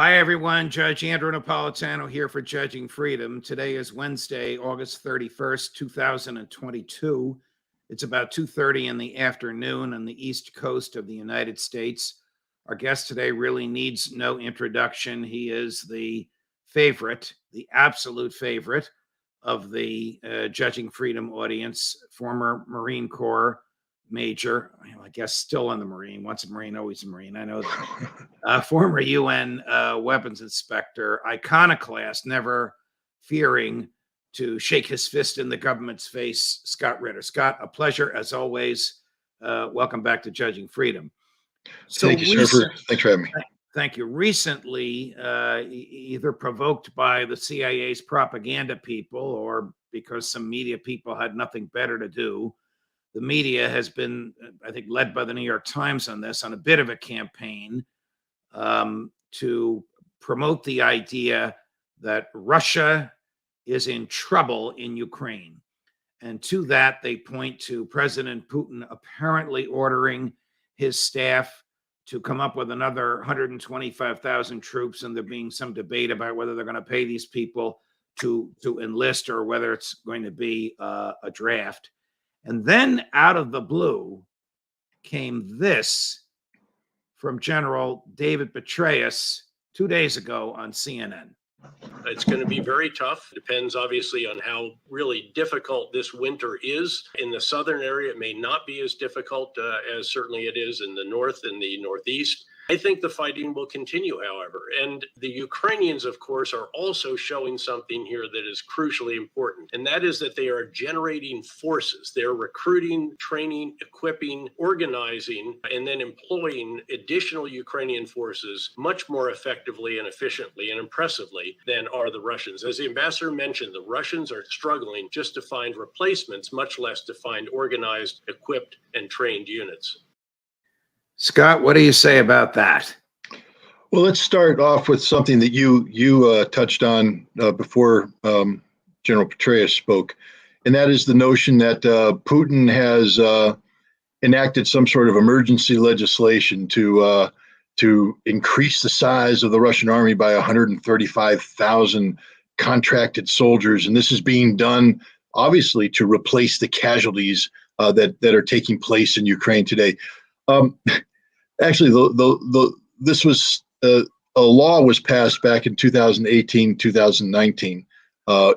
Hi, everyone. Judge Andrew Napolitano here for Judging Freedom. Today is Wednesday, August 31st, 2022. It's about 2:30 in the afternoon on the East Coast of the United States. Our guest today really needs no introduction. He is the favorite, the absolute favorite of the Judging Freedom audience, former Marine Corps major, I guess still in the Marine, once a Marine, always a Marine. I know that. Former UN weapons inspector, iconoclast, never fearing to shake his fist in the government's face, Scott Ritter. Scott, a pleasure as always. Welcome back to Judging Freedom. Thank you, sir. Thanks for having me. Thank you. Recently, either provoked by the CIA's propaganda people or because some media people had nothing better to do, the media has been, I think, led by the New York Times on this, on a bit of a campaign to promote the idea that Russia is in trouble in Ukraine. And to that, they point to President Putin apparently ordering his staff to come up with another 125,000 troops, and there being some debate about whether they're going to pay these people to enlist or whether it's going to be a draft. And then out of the blue came this from General David Petraeus 2 days ago on CNN. It's going to be very tough. Depends obviously on how really difficult this winter is. In the southern area, it may not be as difficult as certainly it is in the north and the northeast. I think the fighting will continue, however. And the Ukrainians, of course, are also showing something here that is crucially important. And that is that they are generating forces. They're recruiting, training, equipping, organizing, and then employing additional Ukrainian forces much more effectively and efficiently and impressively than are the Russians. As the ambassador mentioned, the Russians are struggling just to find replacements, much less to find organized, equipped, and trained units. Scott, what do you say about that? Well, let's start off with something that you touched on before General Petraeus spoke, and that is the notion that Putin has enacted some sort of emergency legislation to increase the size of the Russian army by 135,000 contracted soldiers, and this is being done obviously to replace the casualties that are taking place in Ukraine today. Actually, this was a law was passed back in 2018, 2019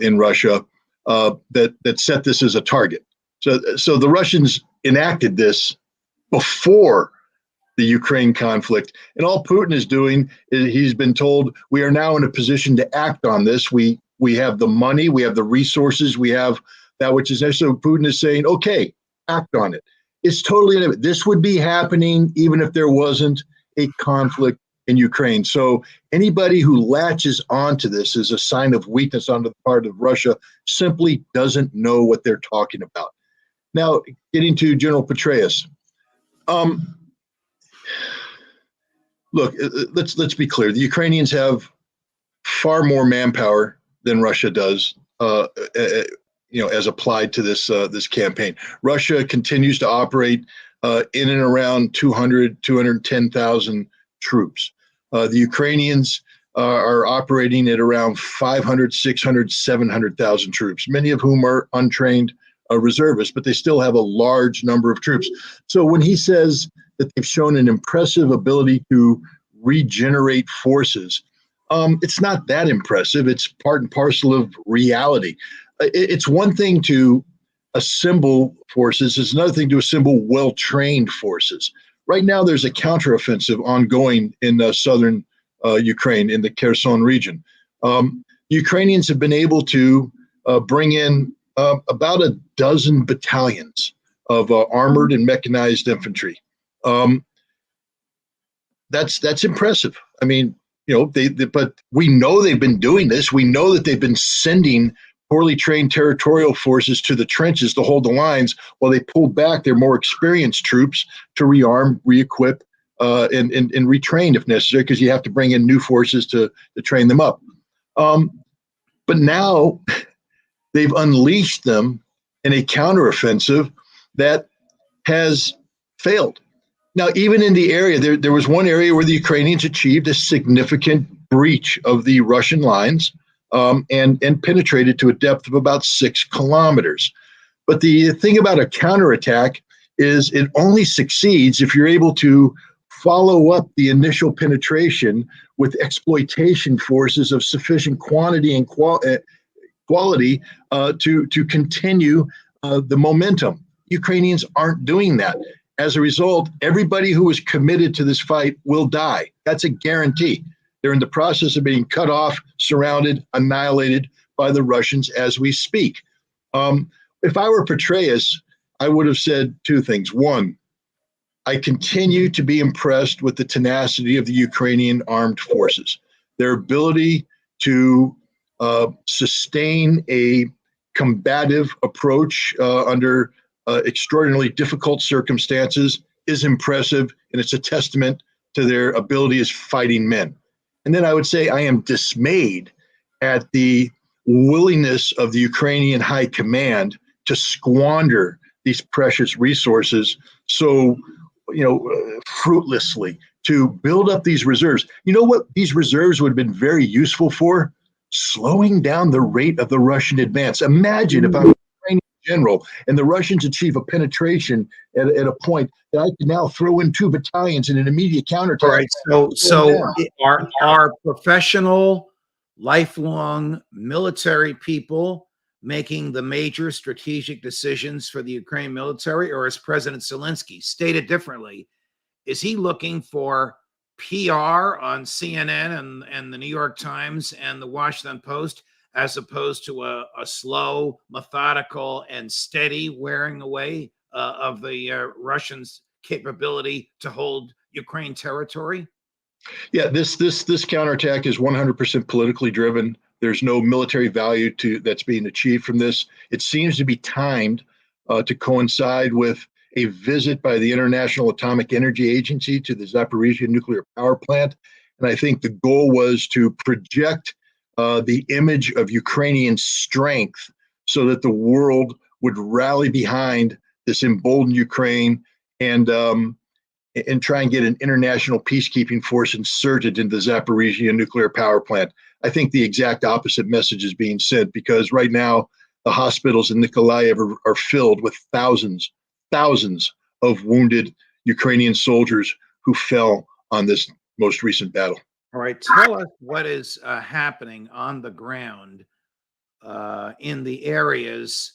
in Russia that set this as a target. So the Russians enacted this before the Ukraine conflict, and all Putin is doing is he's been told we are now in a position to act on this. We have the money, we have the resources, we have that which is necessary. So Putin is saying, okay, act on it. It's totally, this would be happening even if there wasn't a conflict in Ukraine. So anybody who latches onto this as a sign of weakness on the part of Russia simply doesn't know what they're talking about. Now, getting to General Petraeus. Look, let's be clear. The Ukrainians have far more manpower than Russia does. As applied to this campaign. Russia continues to operate in and around 210,000 troops. The Ukrainians are operating at around 500, 600, 700,000 troops, many of whom are untrained reservists, but they still have a large number of troops. So when he says that they've shown an impressive ability to regenerate forces, it's not that impressive. It's part and parcel of reality. It's one thing to assemble forces. It's another thing to assemble well-trained forces. Right now, there's a counteroffensive ongoing in southern Ukraine, in the Kherson region. Ukrainians have been able to bring in about a dozen battalions of armored and mechanized infantry. That's impressive. I mean, but we know they've been doing this. We know that they've been sending poorly trained territorial forces to the trenches to hold the lines while they pull back their more experienced troops to rearm, re-equip, and retrain if necessary, because you have to bring in new forces to train them up. But now they've unleashed them in a counteroffensive that has failed. Now, even in the area, there was one area where the Ukrainians achieved a significant breach of the Russian lines and penetrated to a depth of about 6 kilometers. But the thing about a counterattack is it only succeeds if you're able to follow up the initial penetration with exploitation forces of sufficient quantity and quality to continue the momentum. Ukrainians aren't doing that. As a result, everybody who is committed to this fight will die. That's a guarantee. They're in the process of being cut off, surrounded, annihilated by the Russians as we speak. If I were Petraeus, I would have said 2 things. One, I continue to be impressed with the tenacity of the Ukrainian armed forces, their ability to sustain a combative approach under extraordinarily difficult circumstances is impressive, and it's a testament to their ability as fighting men. And then I would say I am dismayed at the willingness of the Ukrainian high command to squander these precious resources so, fruitlessly, to build up these reserves. You know what these reserves would have been very useful for? Slowing down the rate of the Russian advance. Imagine if I'm a Ukrainian general and the Russians achieve a penetration at a point that I can now throw in 2 battalions in an immediate counterattack. All right. So are professional, lifelong military people making the major strategic decisions for the Ukraine military, or is President Zelensky, stated differently, is he looking for PR on CNN and the New York Times and the Washington Post, as opposed to a slow, methodical, and steady wearing away of the Russians' capability to hold Ukraine territory? Yeah, this counterattack is 100% politically driven. There's no military value that's being achieved from this. It seems to be timed to coincide with a visit by the International Atomic Energy Agency to the Zaporizhia nuclear power plant. And I think the goal was to project the image of Ukrainian strength so that the world would rally behind this emboldened Ukraine and try and get an international peacekeeping force inserted into the Zaporizhia nuclear power plant. I think the exact opposite message is being sent, because right now the hospitals in Nikolaev are filled with thousands of wounded Ukrainian soldiers who fell on this most recent battle. All right, tell us what is happening on the ground in the areas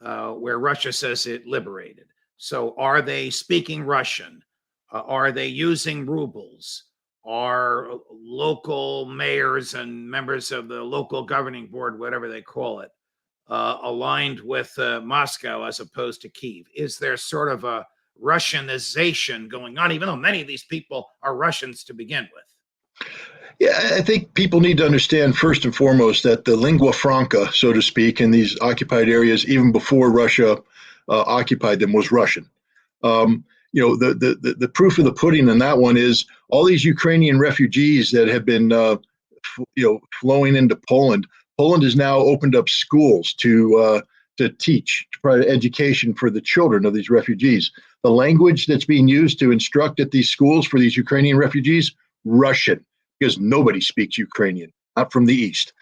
where Russia says it liberated. So are they speaking Russian? Are they using rubles? Are local mayors and members of the local governing board, whatever they call it, aligned with Moscow as opposed to Kyiv? Is there sort of a Russianization going on, even though many of these people are Russians to begin with? Yeah, I think people need to understand first and foremost that the lingua franca, so to speak, in these occupied areas, even before Russia occupied them, was Russian. The proof of the pudding in that one is all these Ukrainian refugees that have been, flowing into Poland. Poland has now opened up schools to teach, to provide education for the children of these refugees. The language that's being used to instruct at these schools for these Ukrainian refugees, Russian, because nobody speaks Ukrainian, not from the East.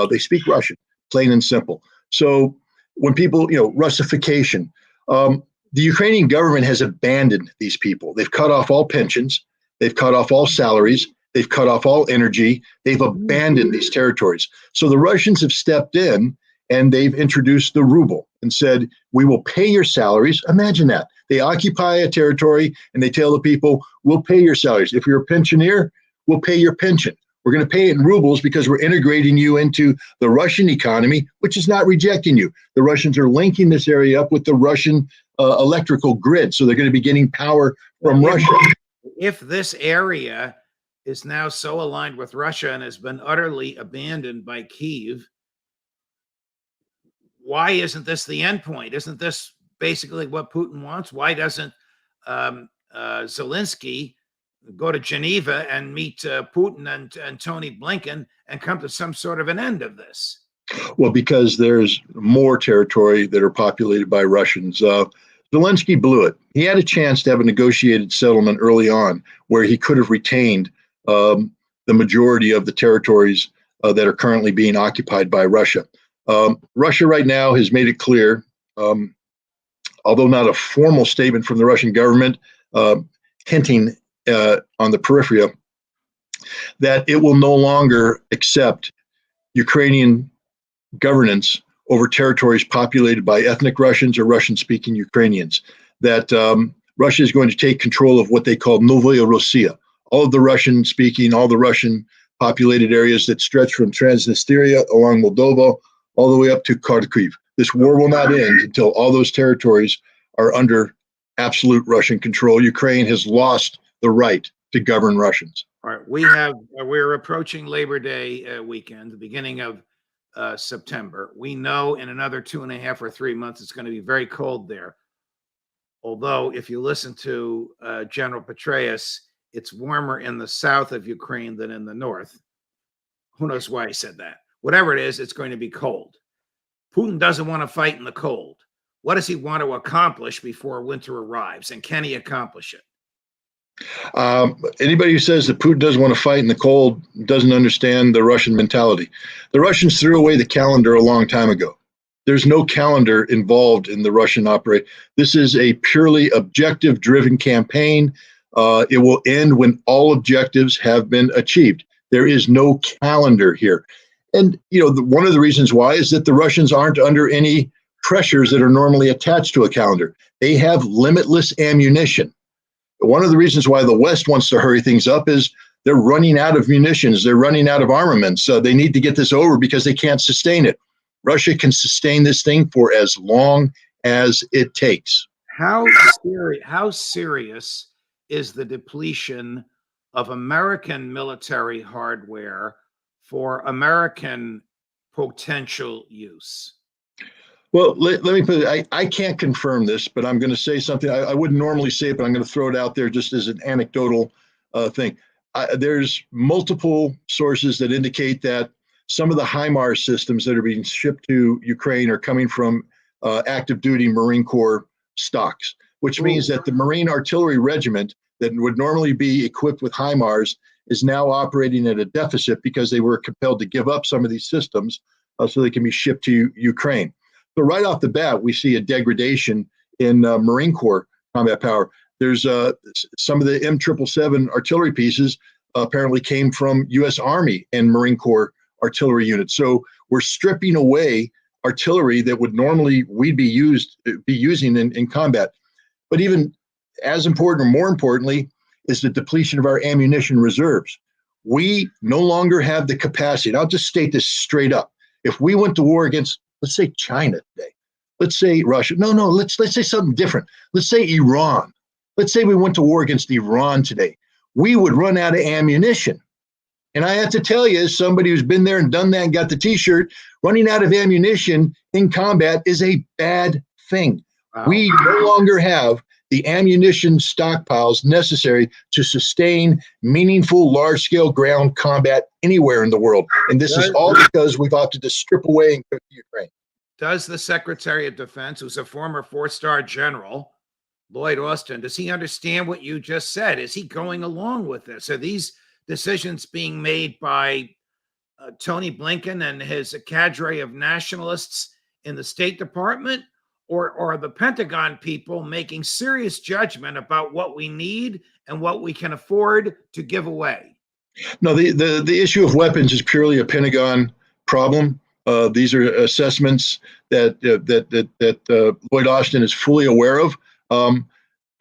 They speak Russian, plain and simple. So when people, Russification, the Ukrainian government has abandoned these people. They've cut off all pensions. They've cut off all salaries. They've cut off all energy. They've abandoned these territories. So the Russians have stepped in and they've introduced the ruble and said, we will pay your salaries. Imagine that. They occupy a territory and they tell the people, we'll pay your salaries. If you're a pensioner, we'll pay your pension. We're going to pay it in rubles because we're integrating you into the Russian economy, which is not rejecting you. The Russians are linking this area up with the Russian electrical grid. So they're going to be getting power from Russia. If this area is now so aligned with Russia and has been utterly abandoned by Kyiv, why isn't this the end point? Isn't this basically what Putin wants? Why doesn't Zelensky go to Geneva and meet Putin and Tony Blinken and come to some sort of an end of this? Well, because there's more territory that are populated by Russians. Zelensky blew it. He had a chance to have a negotiated settlement early on where he could have retained the the majority of the territories that are currently being occupied by Russia. Russia right now has made it clear, although not a formal statement from the Russian government, hinting on the periphery, that it will no longer accept Ukrainian governance over territories populated by ethnic Russians or Russian-speaking Ukrainians. That Russia is going to take control of what they call Novaya Rossiya, all of the Russian-speaking, all the Russian-populated areas that stretch from Transnistria along Moldova all the way up to Kharkiv. This war will not end until all those territories are under absolute Russian control. Ukraine has lost the right to govern Russians. All right, we're approaching Labor Day weekend, the beginning of September. We know in another 2.5 or 3 months it's going to be very cold there. Although, if you listen to General Petraeus, it's warmer in the south of Ukraine than in the north. Who knows why he said that? Whatever it is, it's going to be cold. Putin doesn't want to fight in the cold. What does he want to accomplish before winter arrives? And can he accomplish it? Anybody who says that Putin doesn't want to fight in the cold doesn't understand the Russian mentality. The Russians threw away the calendar a long time ago. There's no calendar involved in the Russian operation. This is a purely objective-driven campaign. It will end when all objectives have been achieved. There is no calendar here. And, one of the reasons why is that the Russians aren't under any pressures that are normally attached to a calendar. They have limitless ammunition. One of the reasons why the West wants to hurry things up is they're running out of munitions. They're running out of armaments. So they need to get this over because they can't sustain it. Russia can sustain this thing for as long as it takes. How serious is the depletion of American military hardware for American potential use? Well, let me put it, I can't confirm this, but I'm going to say something. I wouldn't normally say it, but I'm going to throw it out there just as an anecdotal thing. There's multiple sources that indicate that some of the HIMARS systems that are being shipped to Ukraine are coming from active duty Marine Corps stocks, which means that the Marine Artillery Regiment that would normally be equipped with HIMARS is now operating at a deficit because they were compelled to give up some of these systems so they can be shipped to Ukraine. So right off the bat, we see a degradation in Marine Corps combat power. There's some of the M777 artillery pieces apparently came from U.S. Army and Marine Corps artillery units. So we're stripping away artillery that would normally we'd be using in combat. But even as important, or more importantly, is the depletion of our ammunition reserves. We no longer have the capacity. And I'll just state this straight up. If we went to war against, let's say, China today, let's say Russia, let's say something different. Let's say Iran. Let's say we went to war against Iran today. We would run out of ammunition. And I have to tell you, as somebody who's been there and done that and got the t-shirt, running out of ammunition in combat is a bad thing. Wow. We no longer have the ammunition stockpiles necessary to sustain meaningful, large-scale ground combat anywhere in the world. And this is all because we've opted to strip away and go to Ukraine. Does the Secretary of Defense, who's a former 4-star general, Lloyd Austin, does he understand what you just said? Is he going along with this? Are these decisions being made by Tony Blinken and his cadre of nationalists in the State Department? Or are the Pentagon people making serious judgment about what we need and what we can afford to give away? No, the issue of weapons is purely a Pentagon problem. These are assessments that Lloyd Austin is fully aware of.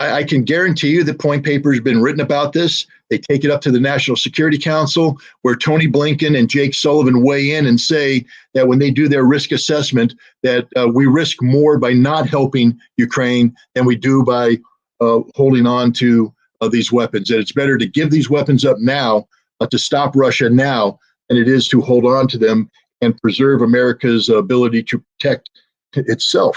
I can guarantee you that point paper has been written about this. They take it up to the National Security Council, where Tony Blinken and Jake Sullivan weigh in and say that when they do their risk assessment, that we risk more by not helping Ukraine than we do by holding on to these weapons. That it's better to give these weapons up now, to stop Russia now, than it is to hold on to them and preserve America's ability to protect itself.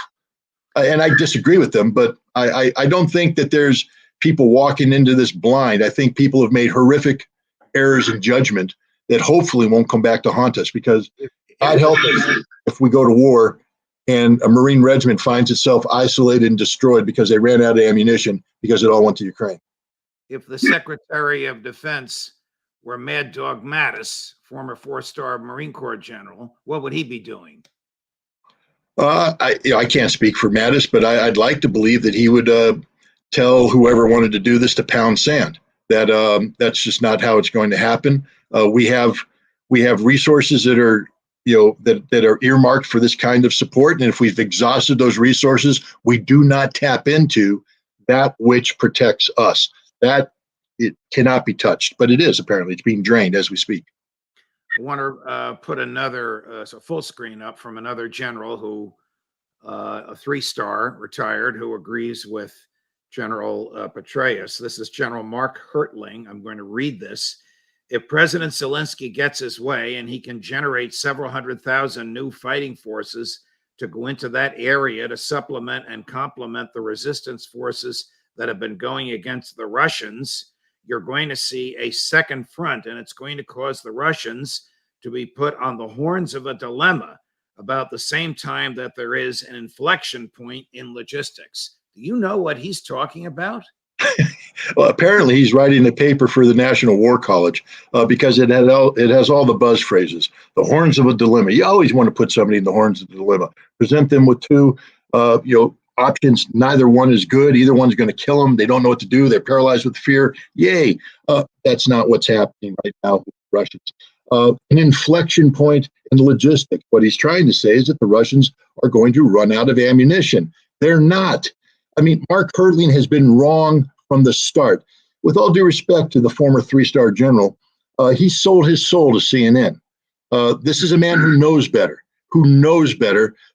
And I disagree with them, but I don't think that there's people walking into this blind. I think people have made horrific errors in judgment that hopefully won't come back to haunt us, because God help us if we go to war and a Marine regiment finds itself isolated and destroyed because they ran out of ammunition because it all went to Ukraine. If the Secretary of Defense were Mad Dog Mattis, former 4-star Marine Corps general, what would he be doing? I can't speak for Mattis, but I'd like to believe that he would tell whoever wanted to do this to pound sand. That's just not how it's going to happen. We have resources that are that are earmarked for this kind of support, and if we've exhausted those resources, we do not tap into that which protects us. That it cannot be touched, but it is apparently. It's being drained as we speak. I want to put another full screen up from another general who, a 3-star retired, who agrees with General Petraeus. This is General Mark Hertling. I'm going to read this. If President Zelensky gets his way and he can generate several 100,000 new fighting forces to go into that area to supplement and complement the resistance forces that have been going against the Russians, you're going to see a second front, and it's going to cause the Russians to be put on the horns of a dilemma about the same time that there is an inflection point in logistics. Do you know what he's talking about? Well, apparently he's writing a paper for the National War College because it has all the buzz phrases. The horns of a dilemma. You always want to put somebody in the horns of the dilemma. Present them with two, options. Neither one is good. Either one's going to kill them. They don't know what to do. They're paralyzed with fear. Yay! That's not what's happening right now with the Russians. An inflection point in the logistics. What he's trying to say is that the Russians are going to run out of ammunition. They're not. I mean, Mark Hertling has been wrong from the start. With all due respect to the former 3-star general, he sold his soul to CNN. This is a man who knows better,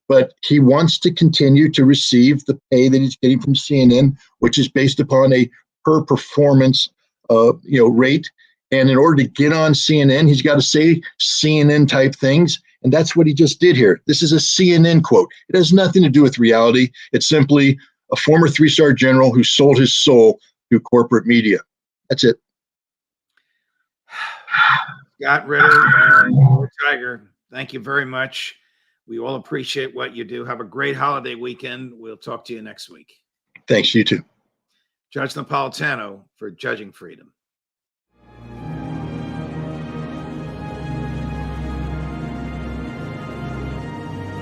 but he wants to continue to receive the pay that he's getting from CNN, which is based upon a per performance, rate. And in order to get on CNN, he's got to say CNN type things. And that's what he just did here. This is a CNN quote. It has nothing to do with reality. It's simply a former 3-star general who sold his soul to corporate media. That's it. Scott Ritter, Tiger, thank you very much. We all appreciate what you do. Have a great holiday weekend. We'll talk to you next week. Thanks, you too. Judge Napolitano for Judging Freedom.